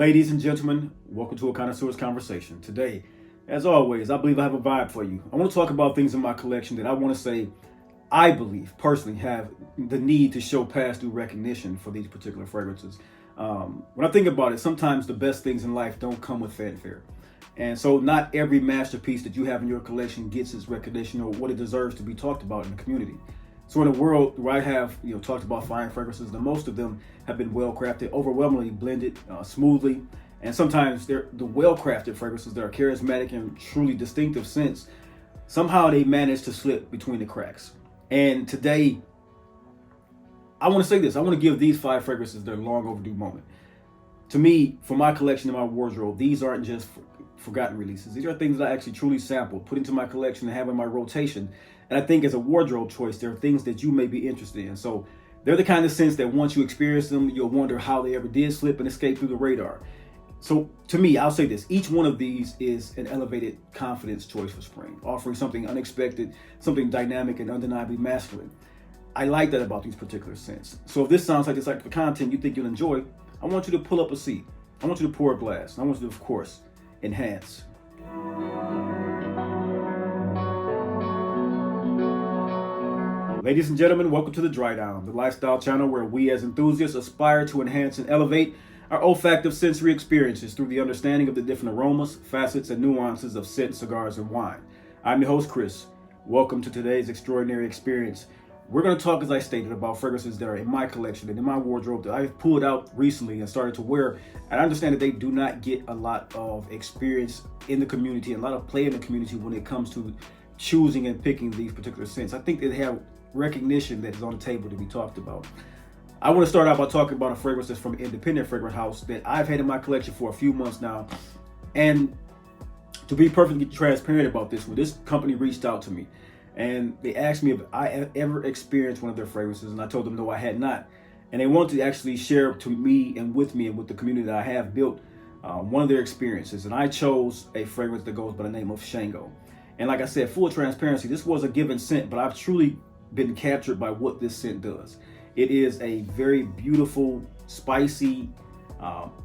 Ladies and gentlemen, welcome to a connoisseur's conversation. Today, as always, I believe I have a vibe for you. I want to talk about things in my collection that I want to say I believe personally have the need to show past due recognition for these particular fragrances. When I think about it, sometimes the best things in life don't come with fanfare. And so not every masterpiece that you have in your collection gets its recognition or what it deserves to be talked about in the community. So in a world where I have talked about fine fragrances, the most of them have been well crafted, overwhelmingly blended smoothly, and sometimes they're the well crafted fragrances that are charismatic and truly distinctive scents. Somehow they manage to slip between the cracks. And today, I want to say this: I want to give these 5 fragrances their long overdue moment. To me, for my collection in my wardrobe, these aren't just forgotten releases. These are things that I actually truly sampled, put into my collection, and have in my rotation. And I think as a wardrobe choice, there are things that you may be interested in. So they're the kind of scents that once you experience them, you'll wonder how they ever did slip and escape through the radar. So to me, I'll say this: each one of these is an elevated confidence choice for spring, offering something unexpected, something dynamic and undeniably masculine. I like that about these particular scents. So if this sounds like it's like the content you think you'll enjoy, I want you to pull up a seat. I want you to pour a glass. I want you to, of course, enhance. Ladies and gentlemen, welcome to The Dry Down, the lifestyle channel where we as enthusiasts aspire to enhance and elevate our olfactive sensory experiences through the understanding of the different aromas, facets, and nuances of scent, cigars, and wine. I'm your host, Chris. Welcome to today's extraordinary experience. We're going to talk, as I stated, about fragrances that are in my collection and in my wardrobe that I've pulled out recently and started to wear. And I understand that they do not get a lot of experience in the community and a lot of play in the community when it comes to choosing and picking these particular scents. I think they have recognition that is on the table to be talked about. I want to start out by talking about a fragrance that's from an independent fragrance house that I've had in my collection for a few months now. And to be perfectly transparent about this one, this company reached out to me and they asked me if I had ever experienced one of their fragrances, and I told them no, I had not. And they wanted to actually share to me and with the community that I have built one of their experiences. And I chose a fragrance that goes by the name of Shango. And like I said, full transparency, this was a given scent, but I've truly been captured by what this scent does. It is a very beautiful, spicy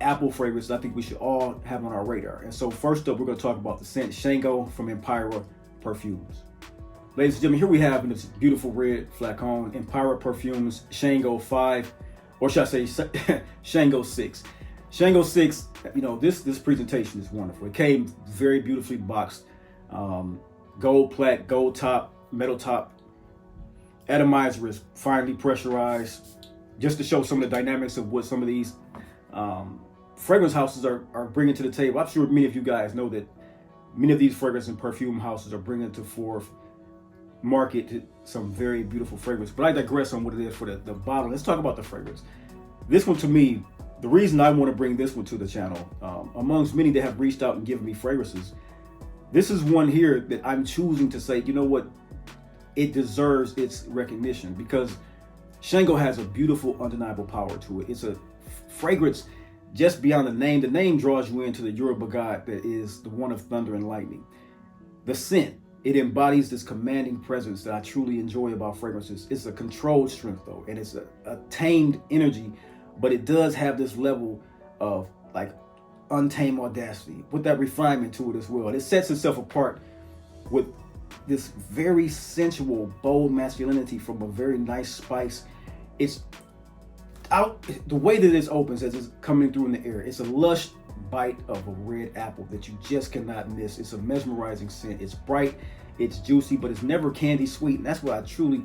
apple fragrance that I think we should all have on our radar. And so first up, we're going to talk about the scent Shango from Empiria Perfumes. Ladies and gentlemen, here we have in this beautiful red flacon, Empiria Perfumes Shango 5, or should I say Shango 6. Shango 6, this presentation is wonderful. It came very beautifully boxed. Gold plaque, gold top, metal top. Atomizer is finely pressurized, just to show some of the dynamics of what some of these fragrance houses are bringing to the table. I'm sure many of you guys know that many of these fragrance and perfume houses are bringing to forth market some very beautiful fragrance. But I digress on what it is for the bottle. Let's talk about the fragrance. This one, to me, the reason I want to bring this one to the channel, amongst many that have reached out and given me fragrances, this is one here that I'm choosing to say, you know what, it deserves its recognition because Shango has a beautiful, undeniable power to it. It's a fragrance just beyond the name. The name draws you into the Yoruba god that is the one of thunder and lightning. The scent, it embodies this commanding presence that I truly enjoy about fragrances. It's a controlled strength though, and it's a tamed energy, but it does have this level of like untamed audacity with that refinement to it as well. It sets itself apart with this very sensual, bold masculinity from a very nice spice. It's out the way that this opens as it's coming through in the air. It's a lush bite of a red apple that you just cannot miss. It's a mesmerizing scent. It's bright, it's juicy, but it's never candy sweet. And that's what I truly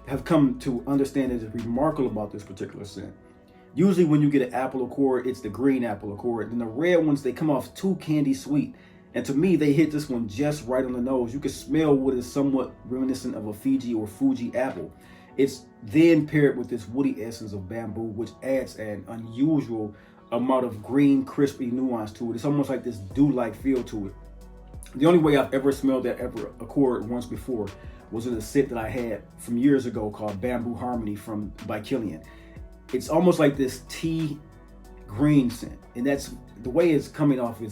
have come to understand is remarkable about this particular scent. Usually when you get an apple accord, it's the green apple accord. And the red ones, they come off too candy sweet. And to me, they hit this one just right on the nose. You can smell what is somewhat reminiscent of a Fiji or Fuji apple. It's then paired with this woody essence of bamboo, which adds an unusual amount of green, crispy nuance to it. It's almost like this dew-like feel to it. The only way I've ever smelled that ever accord once before was in a scent that I had from years ago called Bamboo Harmony by Killian. It's almost like this tea green scent. And that's the way it's coming off.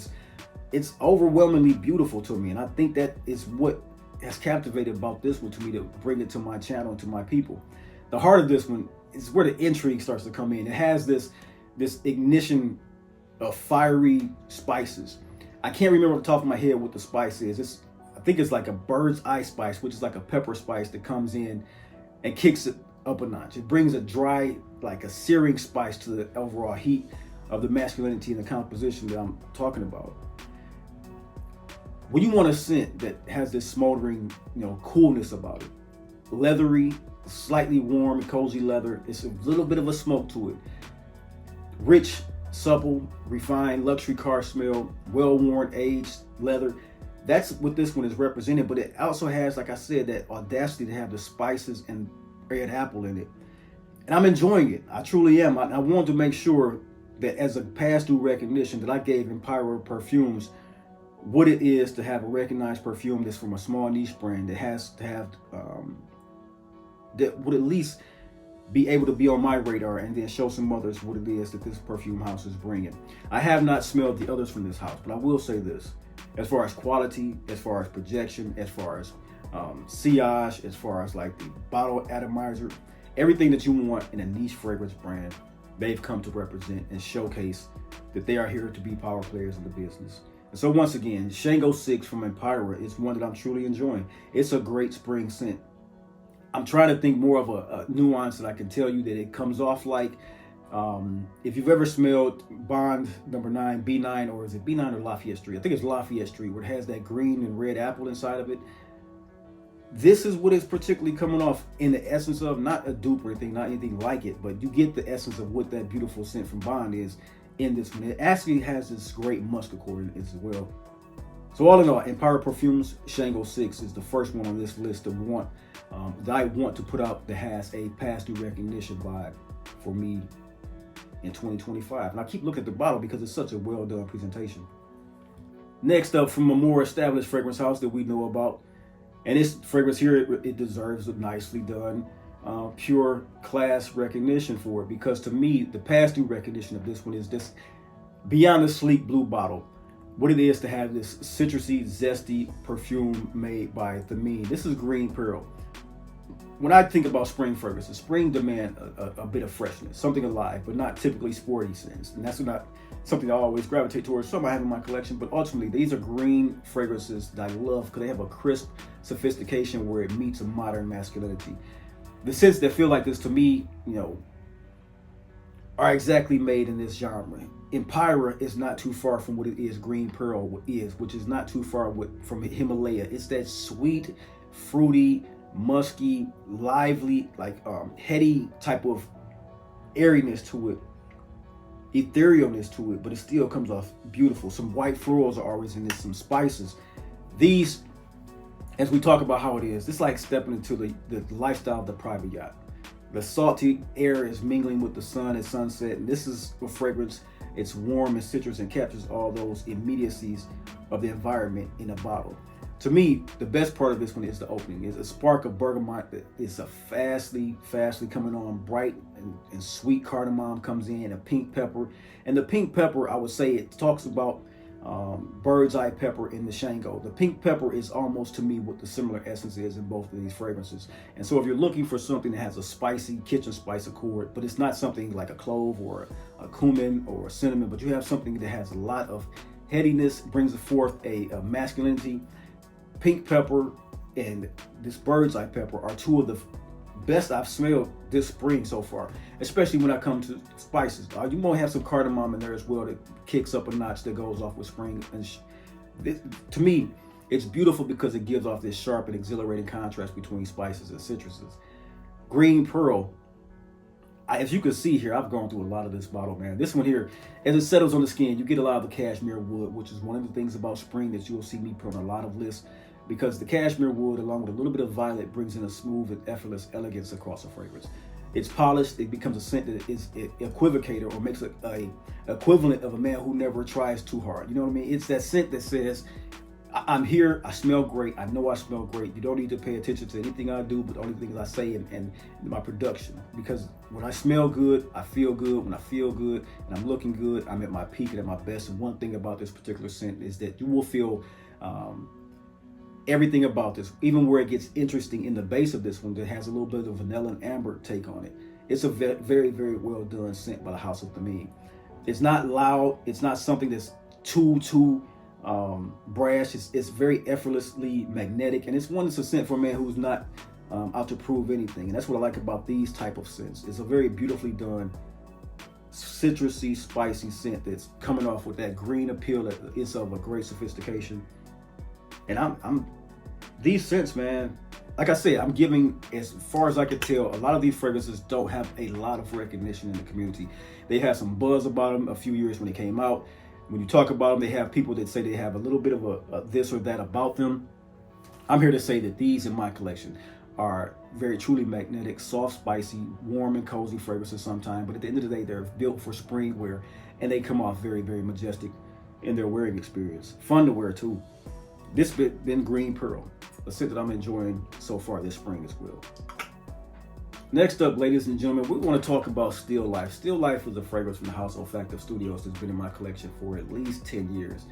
It's overwhelmingly beautiful to me. And I think that is what has captivated about this one to me to bring it to my channel and to my people. The heart of this one is where the intrigue starts to come in. It has this ignition of fiery spices. I can't remember off the top of my head what the spice is. I think it's like a bird's eye spice, which is like a pepper spice that comes in and kicks it up a notch. It brings a dry, like a searing spice to the overall heat of the masculinity and the composition that I'm talking about. When you want a scent that has this smoldering, coolness about it, leathery, slightly warm, cozy leather, it's a little bit of a smoke to it. Rich, supple, refined, luxury car smell, well-worn, aged leather. That's what this one is represented, but it also has, like I said, that audacity to have the spices and red apple in it. And I'm enjoying it. I truly am. I want to make sure that as a pass-through recognition that I gave Empiria Perfumes what it is to have a recognized perfume that's from a small niche brand that has to have, that would at least be able to be on my radar and then show some others what it is that this perfume house is bringing. I have not smelled the others from this house, but I will say this. As far as quality, as far as projection, as far as sillage, as far as like the bottle atomizer, everything that you want in a niche fragrance brand, they've come to represent and showcase that they are here to be power players in the business. And so once again, Shango 6 from Empiria is one that I'm truly enjoying. It's a great spring scent. I'm trying to think more of a nuance that I can tell you that it comes off like, if you've ever smelled Bond number 9, B9, or is it B9 or Lafayette Street? I think it's Lafayette Street, where it has that green and red apple inside of it. This is what is particularly coming off in the essence of, not a dupe or anything, not anything like it, but you get the essence of what that beautiful scent from Bond is in this one. It actually has this great musk accord as well. So all in all, Empiria Perfumes Shango 6 is the first one on this list that I want to put out that has a pass-through recognition vibe for me in 2025. And I keep looking at the bottle because it's such a well-done presentation. Next up, from a more established fragrance house that we know about, and this fragrance here, it deserves a nicely done pure class recognition for it, because to me, the pass-through recognition of this one is this beyond the sleek blue bottle. What it is to have this citrusy, zesty perfume made by Thameen. This is green pearl. When I think about spring fragrances, spring demand a bit of freshness, something alive, but not typically sporty scents. And that's not something I always gravitate towards. Some I have in my collection, but ultimately these are green fragrances that I love because they have a crisp sophistication where it meets a modern masculinity. The scents that feel like this to me, are exactly made in this genre. Empiria is not too far from what it is green pearl is, which is not too far from Himalaya. It's that sweet, fruity, musky, lively, like heady type of airiness to it, etherealness to it, but it still comes off beautiful. Some white florals are always in this, some spices. These, as we talk about how it is, it's like stepping into the lifestyle of the private yacht. The salty air is mingling with the sun at sunset, and this is a fragrance. It's warm and citrus and captures all those immediacies of the environment in a bottle. To me, the best part of this one is the opening. It's a spark of bergamot that is a fastly coming on. Bright and sweet cardamom comes in, a pink pepper. And the pink pepper, I would say, it talks about bird's eye pepper in the Shango. The pink pepper is almost to me what the similar essence is in both of these fragrances. And so if you're looking for something that has a spicy kitchen spice accord, but it's not something like a clove or a cumin or a cinnamon, but you have something that has a lot of headiness, brings forth a masculinity, pink pepper and this bird's eye pepper are two of the best I've smelled this spring so far, especially when I come to spices. You might have some cardamom in there as well that kicks up a notch that goes off with spring. And this, to me, it's beautiful because it gives off this sharp and exhilarating contrast between spices and citruses. Green pearl, as you can see here, I've gone through a lot of this bottle, man. This one here, as it settles on the skin, you get a lot of the cashmere wood, which is one of the things about spring that you'll see me put on a lot of lists, because the cashmere wood, along with a little bit of violet, brings in a smooth and effortless elegance across a fragrance. It's polished, it becomes a scent that is an equivocator or makes a equivalent of a man who never tries too hard. You know what I mean? It's that scent that says, I'm here, I smell great, I know I smell great. You don't need to pay attention to anything I do, but the only things I say and my production. Because when I smell good, I feel good. When I feel good and I'm looking good, I'm at my peak and at my best. And one thing about this particular scent is that you will feel everything about this, even where it gets interesting in the base of this one that has a little bit of vanilla and amber take on it. It's a very, very well done scent by the House of Thameen. It's not loud. It's not something that's too brash. It's very effortlessly magnetic, and it's one that's a scent for a man who's not out to prove anything. And that's what I like about these type of scents. It's a very beautifully done, citrusy, spicy scent that's coming off with that green appeal that is of a great sophistication. And I'm these scents, man. Like I said, I'm giving, as far as I can tell, a lot of these fragrances don't have a lot of recognition in the community. They had some buzz about them a few years when they came out. When you talk about them, they have people that say they have a little bit of a this or that about them. I'm here to say that these in my collection are very truly magnetic, soft, spicy, warm and cozy fragrances sometimes. But at the end of the day, they're built for spring wear, and they come off very, very majestic in their wearing experience. Fun to wear too. This been Green Pearl, a scent that I'm enjoying so far this spring as well. Next up, ladies and gentlemen, we want to talk about Still Life. Still Life is a fragrance from the house Olfactive Studios that's been in my collection for at least 10 years.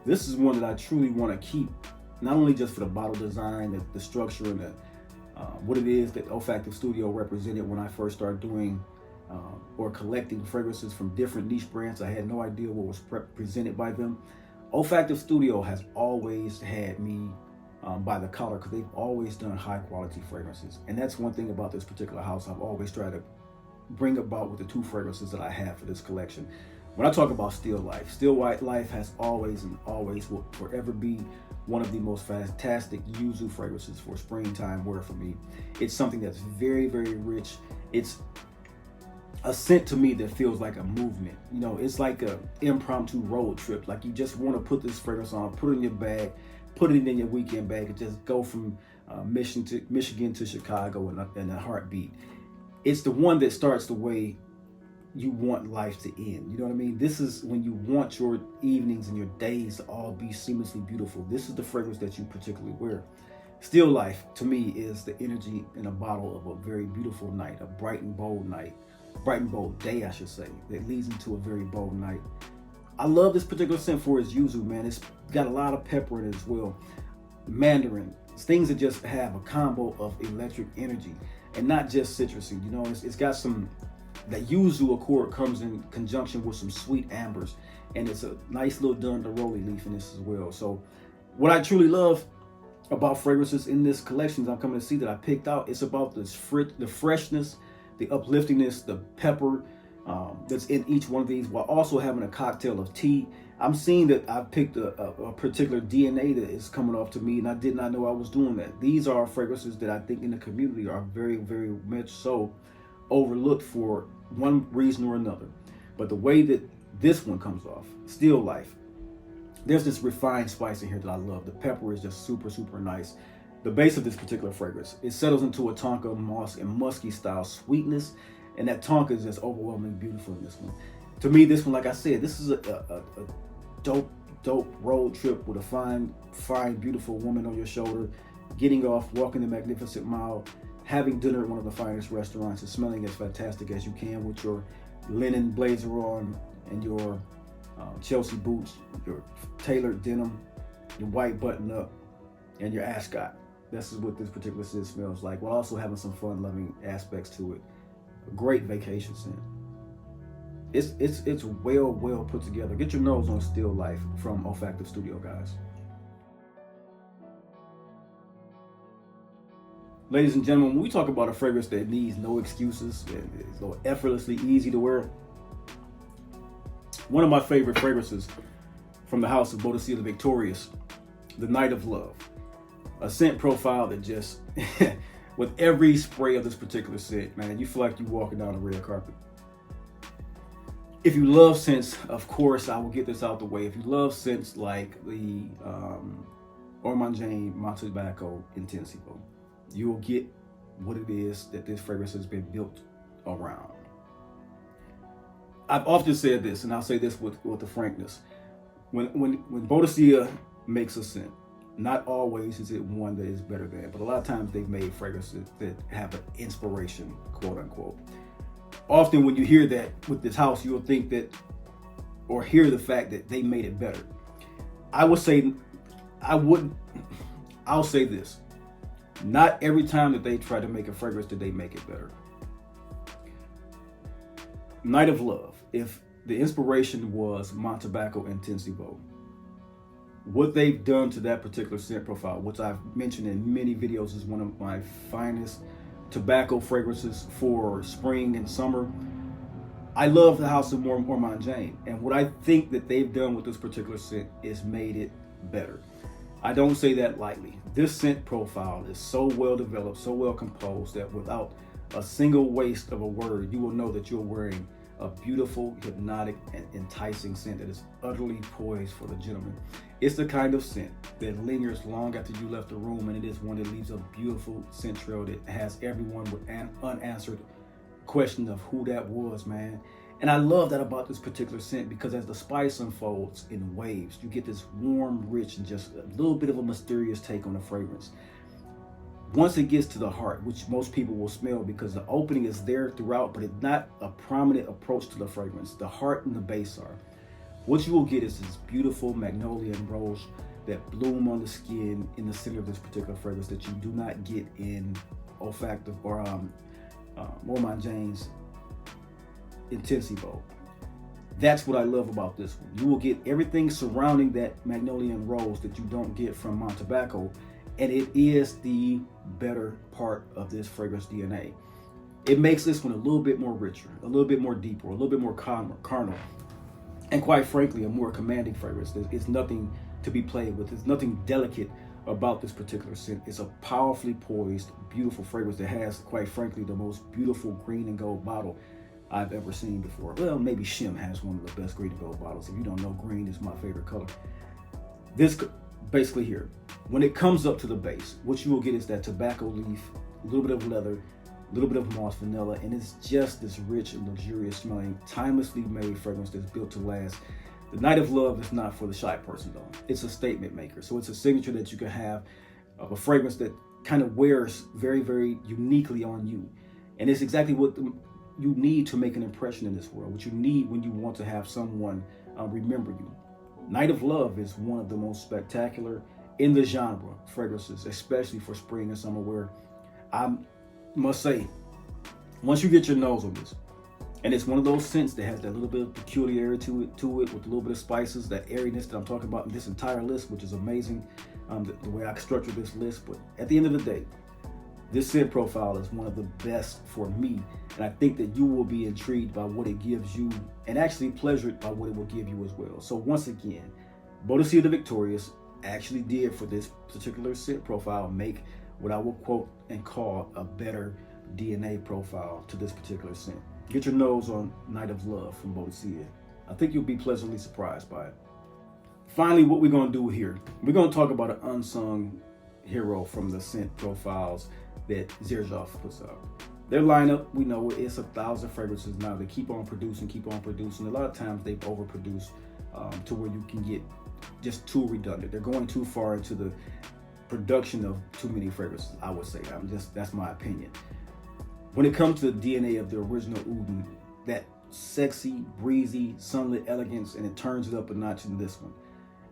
This is one that I truly want to keep, not only just for the bottle design, the structure, and what it is that Olfactive Studio represented when I first started doing or collecting fragrances from different niche brands. I had no idea what was presented by them. Olfactive Studio has always had me by the collar, because they've always done high quality fragrances. And that's one thing about this particular house I've always tried to bring about with the two fragrances that I have for this collection. When I talk about Still Life has always and always will forever be one of the most fantastic yuzu fragrances for springtime wear for me. It's something that's very, very rich. It's a scent to me that feels like a movement. You know, it's like a impromptu road trip. Like you just want to put this fragrance on, put it in your bag, put it in your weekend bag, and just go from Michigan to Chicago in a heartbeat. It's the one that starts the way you want life to end. You know what I mean? This is when you want your evenings and your days to all be seamlessly beautiful. This is the fragrance that you particularly wear. Still Life, to me, is the energy in a bottle of a very beautiful night, a bright and bold night. Bright and bold day, I should say, that leads into a very bold night. I love this particular scent for its yuzu, man. It's got a lot of pepper in it as well. Mandarin, things that just have a combo of electric energy and not just citrusy. You know, it's got some, that yuzu accord comes in conjunction with some sweet ambers, and it's a nice little dun neroli leaf in this as well. So what I truly love about fragrances in this collection I'm coming to see that I picked out, it's about the freshness, the upliftingness, the pepper that's in each one of these, while also having a cocktail of tea. I'm seeing that I picked a particular DNA that is coming off to me, and I did not know I was doing that. These are fragrances that I think in the community are very, very much so overlooked for one reason or another. But the way that this one comes off, Still Life, there's this refined spice in here that I love. The pepper is just super, super nice. The base of this particular fragrance, it settles into a tonka, moss, and musky style sweetness, and that tonka is just overwhelmingly beautiful in this one. To me, this one, like I said, this is a dope road trip with a fine, beautiful woman on your shoulder, getting off, walking the magnificent mile, having dinner at one of the finest restaurants, and smelling as fantastic as you can with your linen blazer on and your Chelsea boots, your tailored denim, your white button up, and your ascot. This is what this particular scent smells like, while also having some fun-loving aspects to it. A great vacation scent. It's well put together. Get your nose on Still Life from Olfactive Studio, guys. Ladies and gentlemen, when we talk about a fragrance that needs no excuses and is so effortlessly easy to wear, one of my favorite fragrances from the house of Boadicea the Victorious, the Night of Love. A scent profile that just, with every spray of this particular scent, man, you feel like you're walking down a red carpet. If you love scents, of course, I will get this out the way. If you love scents like the Ormanjane Montebacco Intensivo, you will get what it is that this fragrance has been built around. I've often said this, and I'll say this with the frankness. When Boadicea makes a scent, not always is it one that is better than, but a lot of times they've made fragrances that have an inspiration, quote unquote. Often when you hear that with this house, you'll think that, or hear the fact that they made it better. I'll say this. Not every time that they try to make a fragrance did they make it better. Night of Love. If the inspiration was Montebaco Intensivo, what they've done to that particular scent profile, which I've mentioned in many videos, is one of my finest tobacco fragrances for spring and summer. I love the House of Mormon Jane, and what I think that they've done with this particular scent is made it better. I don't say that lightly. This scent profile is so well developed, so well composed, that without a single waste of a word, you will know that you're wearing a beautiful, hypnotic, and enticing scent that is utterly poised for the gentleman. It's the kind of scent that lingers long after you left the room, and it is one that leaves a beautiful scent trail that has everyone with an unanswered question of who that was, man. And I love that about this particular scent, because as the spice unfolds in waves, you get this warm, rich, and just a little bit of a mysterious take on the fragrance. Once it gets to the heart, which most people will smell because the opening is there throughout, but it's not a prominent approach to the fragrance. The heart and the base are. What you will get is this beautiful magnolia and rose that bloom on the skin in the center of this particular fragrance that you do not get in Olfactive or Mormon Jane's Intensivo. That's what I love about this one. You will get everything surrounding that magnolia and rose that you don't get from Montebaco, and it is the better part of this fragrance DNA. It makes this one a little bit more richer, a little bit more deeper, a little bit more carnal, and quite frankly, a more commanding fragrance. It's nothing to be played with. There's nothing delicate about this particular scent. It's a powerfully poised, beautiful fragrance that has, quite frankly, the most beautiful green and gold bottle I've ever seen before. Well, maybe Shim has one of the best green and gold bottles. If you don't know, green is my favorite color. This basically here, when it comes up to the base, what you will get is that tobacco leaf, a little bit of leather, a little bit of moss vanilla, and it's just this rich and luxurious smelling, timelessly made fragrance that's built to last. The Night of Love is not for the shy person though. It's a statement maker. So it's a signature that you can have of a fragrance that kind of wears very, very uniquely on you. And it's exactly what you need to make an impression in this world, what you need when you want to have someone remember you. Night of Love is one of the most spectacular in the genre fragrances, especially for spring and summer, where I must say, once you get your nose on this, and it's one of those scents that has that little bit of peculiarity to it with a little bit of spices, that airiness that I'm talking about in this entire list, which is amazing, the way I structured this list. But at the end of the day, this scent profile is one of the best for me, and I think that you will be intrigued by what it gives you and actually pleasured by what it will give you as well. So once again, Boadicea the Victorious actually did, for this particular scent profile, make what I will quote and call a better DNA profile to this particular scent. Get your nose on Night of Love from Boadicea. I think you'll be pleasantly surprised by it. Finally, what we're going to do here, we're going to talk about an unsung hero from the scent profiles that Xerjoff puts out. Their lineup, we know it's 1,000 fragrances now. They keep on producing. A lot of times they've overproduced to where you can get just too redundant. They're going too far into the production of too many fragrances, I would say. That's my opinion. When it comes to the DNA of the original Uden, that sexy, breezy, sunlit elegance, and it turns it up a notch in this one.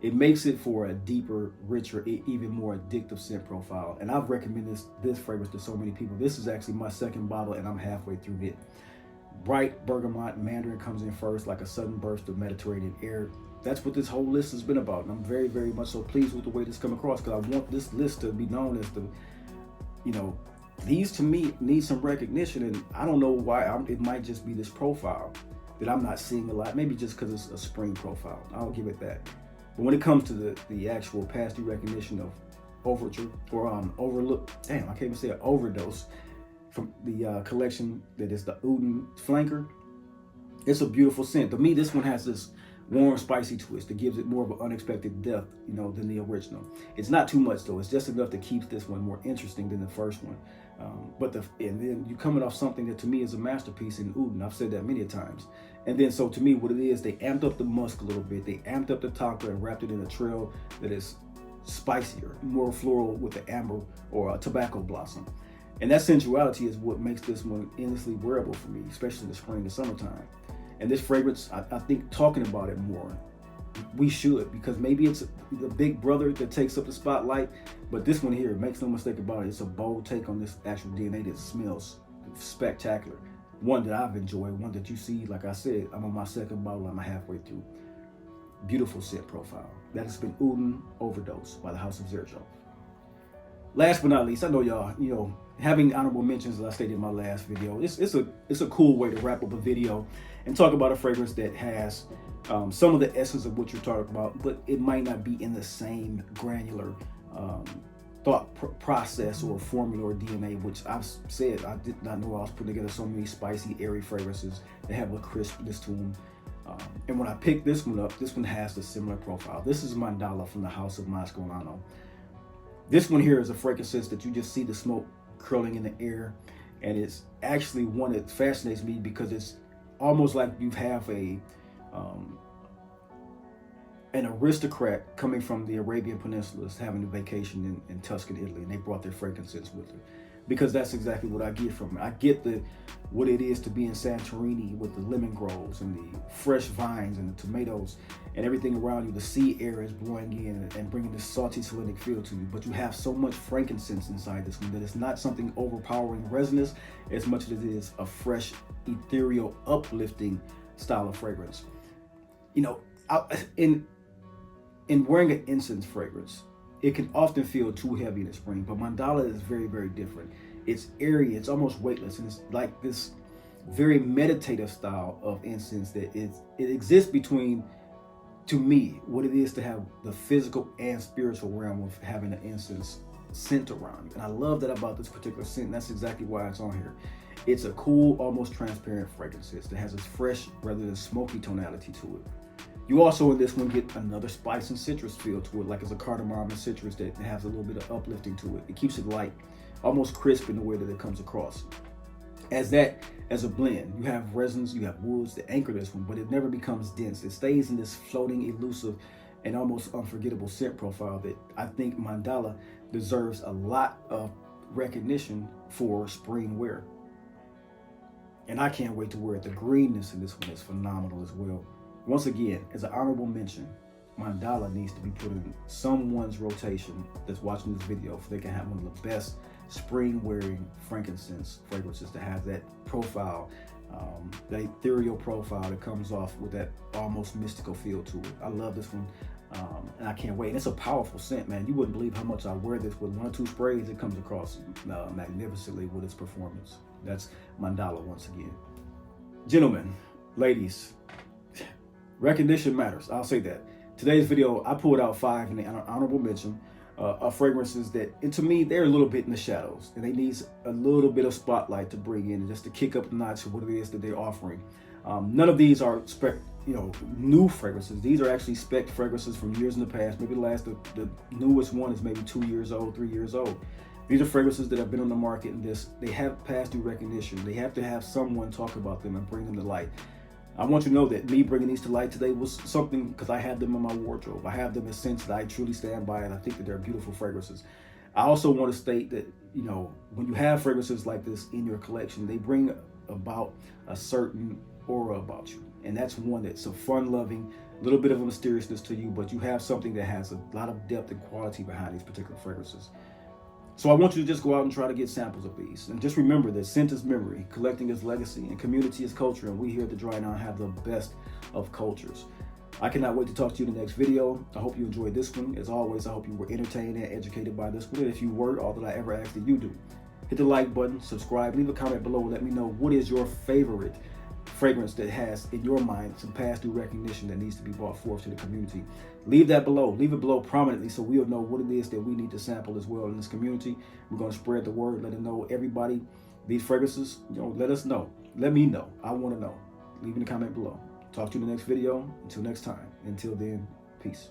It makes it for a deeper, richer, even more addictive scent profile. And I've recommended this fragrance to so many people. This is actually my second bottle, and I'm halfway through it. Bright bergamot Mandarin comes in first, like a sudden burst of Mediterranean air. That's what this whole list has been about. And I'm very, very much so pleased with the way this come across, because I want this list to be known as the, these to me need some recognition. And I don't know why. It might just be this profile that I'm not seeing a lot. Maybe just because it's a spring profile. I'll give it that. But when it comes to the actual past due recognition of overture or overlook, I can't even say an overdose from the collection that is the Uden flanker. It's a beautiful scent. To me, this one has this warm, spicy twist that gives it more of an unexpected depth, than the original. It's not too much though. It's just enough to keep this one more interesting than the first one. And then you're coming off something that to me is a masterpiece in Uden. I've said that many times. And then so to me, what it is, they amped up the musk a little bit. They amped up the tonka and wrapped it in a trail that is spicier, more floral with the amber or a tobacco blossom. And that sensuality is what makes this one endlessly wearable for me, especially in the spring and summertime. And this fragrance, I think talking about it more, we should, because maybe it's the big brother that takes up the spotlight, but this one here, makes no mistake about it, it's a bold take on this actual DNA that smells spectacular. one that I've enjoyed, one that you see, like I said, I'm on my second bottle, I'm halfway through. Beautiful scent profile. That has been Uden Overdose by the House of Xerjoff. Last but not least, I know y'all, having honorable mentions, as I stated in my last video, it's a cool way to wrap up a video and talk about a fragrance that has some of the essence of what you're talking about, but it might not be in the same granular thought process or formula or DNA, which I've said I did not know I was putting together so many spicy, airy fragrances that have a crispness to them. And when I picked this one up, this one has a similar profile. This is Mandala from the House of Masque. Milano. This one here is a fragrance that you just see the smoke curling in the air, and it's actually one that fascinates me because it's almost like you have an aristocrat coming from the Arabian Peninsula is having a vacation in Tuscan, Italy, and they brought their frankincense with them. Because that's exactly what I get from it. I get what it is to be in Santorini with the lemon groves and the fresh vines and the tomatoes and everything around you. The sea air is blowing in and bringing this salty, salinic feel to you. But you have so much frankincense inside this one that it's not something overpowering resinous as much as it is a fresh, ethereal, uplifting style of fragrance. In wearing an incense fragrance, it can often feel too heavy in the spring, but Mandala is very, very different. It's airy, it's almost weightless, and it's like this very meditative style of incense that it exists between, to me, what it is to have the physical and spiritual realm of having an incense scent around you. And I love that about this particular scent, and that's exactly why it's on here. It's a cool, almost transparent fragrance that has a fresh rather than smoky tonality to it. You also in this one get another spice and citrus feel to it, like it's a cardamom and citrus that has a little bit of uplifting to it. It keeps it light, almost crisp in the way that it comes across. As a blend, you have resins, you have woods that anchor this one, but it never becomes dense. It stays in this floating, elusive, and almost unforgettable scent profile that I think Mandala deserves a lot of recognition for spring wear. And I can't wait to wear it. The greenness in this one is phenomenal as well. Once again, as an honorable mention, Mandala needs to be put in someone's rotation that's watching this video so they can have one of the best spring wearing frankincense fragrances that has that profile, that ethereal profile that comes off with that almost mystical feel to it. I love this one, and I can't wait. And it's a powerful scent, man. You wouldn't believe how much I wear this with 1 or 2 sprays. It comes across magnificently with its performance. That's Mandala once again. Gentlemen, ladies, recognition matters. I'll say that. Today's video, I pulled out 5 in the honorable mention of fragrances that, and to me, they're a little bit in the shadows, and they need a little bit of spotlight to bring in, just to kick up the notch of what it is that they're offering. None of these are new fragrances. These are actually spec fragrances from years in the past. Maybe the newest one is maybe 2 years old, 3 years old. These are fragrances that have been on the market, and they have passed through recognition. They have to have someone talk about them and bring them to light. I want you to know that me bringing these to light today was something because I have them in my wardrobe. I have them in scents that I truly stand by, and I think that they're beautiful fragrances. I also want to state that, when you have fragrances like this in your collection, they bring about a certain aura about you. And that's one that's a fun-loving, little bit of a mysteriousness to you, but you have something that has a lot of depth and quality behind these particular fragrances. So I want you to just go out and try to get samples of these. And just remember that scent is memory, collecting is legacy, and community is culture. And we here at the Dry Now have the best of cultures. I cannot wait to talk to you in the next video. I hope you enjoyed this one. As always, I hope you were entertained and educated by this one. And if you were, all that I ever ask that you do, hit the like button, subscribe, leave a comment below, and let me know what is your favorite fragrance that has in your mind some past due recognition that needs to be brought forth to the community. Leave that below. Leave it below prominently so we'll know what it is that we need to sample as well in this community. We're going to spread the word, let it know everybody these fragrances. Let us know. Let me know. I want to know. Leave in the comment below. Talk to you in the next video. Until next time. Until then, peace.